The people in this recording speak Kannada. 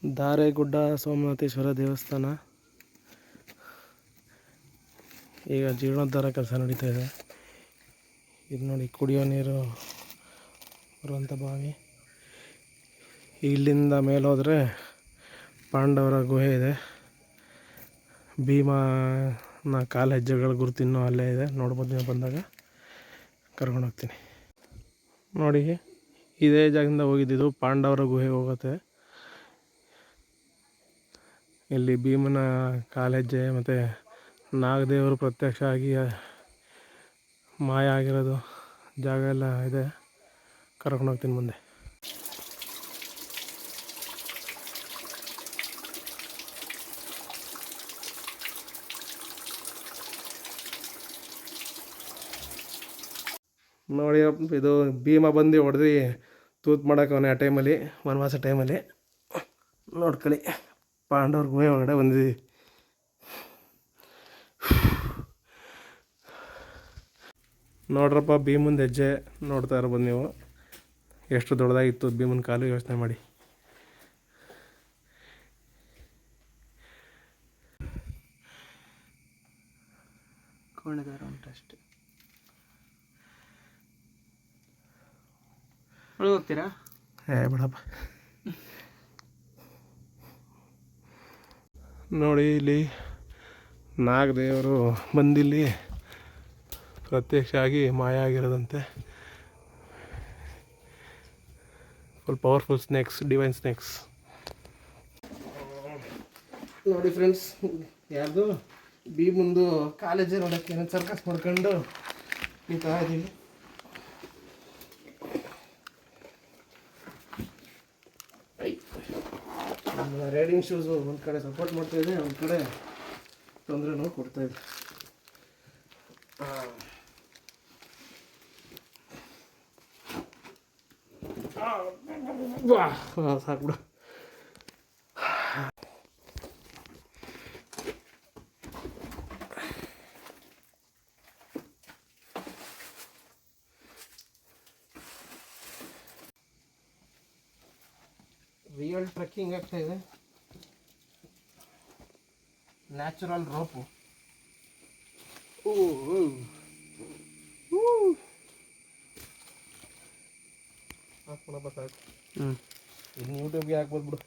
ಧಾರೆಗುಡ್ಡ ಸೋಮನಾಥೇಶ್ವರ ದೇವಸ್ಥಾನ ಈಗ ಜೀರ್ಣೋದ್ಧಾರ ಕೆಲಸ ನಡೀತಾ ಇದೆ. ಇದು ನೋಡಿ ಕುಡಿಯೋ ನೀರು ಬರುವಂಥ ಬಾವಿ. ಇಲ್ಲಿಂದ ಮೇಲೋದ್ರೆ ಪಾಂಡವರ ಗುಹೆ ಇದೆ. ಭೀಮನ ಕಾಲು ಹೆಜ್ಜೆಗಳ ಗುರುತು ಇನ್ನೂ ಅಲ್ಲೇ ಇದೆ. ನೋಡ್ಬೋದು, ನೀವು ಬಂದಾಗ ಕರ್ಕೊಂಡು ಹೋಗ್ತೀನಿ. ನೋಡಿ, ಇದೇ ಜಾಗದಿಂದ ಹೋಗಿದ್ದಿದ್ದು ಪಾಂಡವರ ಗುಹೆ ಹೋಗುತ್ತೆ. ಇಲ್ಲಿ ಭೀಮನ ಕಾಲೆಜ್ಜೆ ಮತ್ತು ನಾಗದೇವರು ಪ್ರತ್ಯಕ್ಷ ಆಗಿ ಮಾಯ ಆಗಿರೋದು ಜಾಗ ಎಲ್ಲ ಇದೆ. ಕರ್ಕೊಂಡು ಹೋಗ್ತೀನಿ ಮುಂದೆ. ನೋಡಿ, ಇದು ಭೀಮ ಬಂದು ಹೊಡೆದು ತೂತು ಮಾಡೋಕ್ಕವನೇ ಆ ಟೈಮಲ್ಲಿ, ವನವಾಸ ಟೈಮಲ್ಲಿ. ನೋಡ್ಕೊಳ್ಳಿ, ಪಾಂಡವ್ರ ಗುಹೆ ಒಳಗಡೆ ಬಂದಿದ್ದೀವಿ. ನೋಡ್ರಪ್ಪ, ಭೀಮಂದು ಹೆಜ್ಜೆ ನೋಡ್ತಾ ಇರ್ಬೋದು ನೀವು. ಎಷ್ಟು ದೊಡ್ಡದಾಗಿತ್ತು ಭೀಮನ ಕಾಲು, ಯೋಚನೆ ಮಾಡಿ. ಕೋಣೆದಾರ ಉಂಟಷ್ಟೆ. ಹೋಗ್ತೀರಾ? ಬಿಡಪ್ಪ. ನೋಡಿ, ಇಲ್ಲಿ ನಾಗದೇವರು ಬಂದಿಲ್ಲಿ ಪ್ರತ್ಯಕ್ಷ ಆಗಿ ಮಾಯ ಆಗಿರೋದಂತೆ. Full powerful snakes, divine snakes. ನೋಡಿ ಫ್ರೆಂಡ್ಸ್, ಯಾರ್ದು ಭೀಮಂದು ಕಾಲೇಜೇ ನೋಡೋಕ್ಕೆ ಏನೋ ಸರ್ಕಸ್ ಮಾಡ್ಕೊಂಡು ನಿಂತಾ ಇದ್ದೀವಿ. ನಮ್ಮ ರೈಡಿಂಗ್ ಶೂಸು ಒಂದು ಕಡೆ ಸಪೋರ್ಟ್ ಮಾಡ್ತಾಯಿದೆ, ಒಂದು ಕಡೆ ತೊಂದರೆನೂ ಕೊಡ್ತಾಯಿದೆ. ಸಾಕು. ರಿಯಲ್ ಟ್ರೆಕ್ಕಿಂಗ್ ಆಗ್ತಾ ಇದೆ. Natural rope. ಹಾಕ್ಬಿಡಪ್ಪ ಸಾಕು. ಇನ್ನು ಯೂಟ್ಯೂಬ್ಗೆ ಹಾಕ್ಬೋದು ಬಿಡು.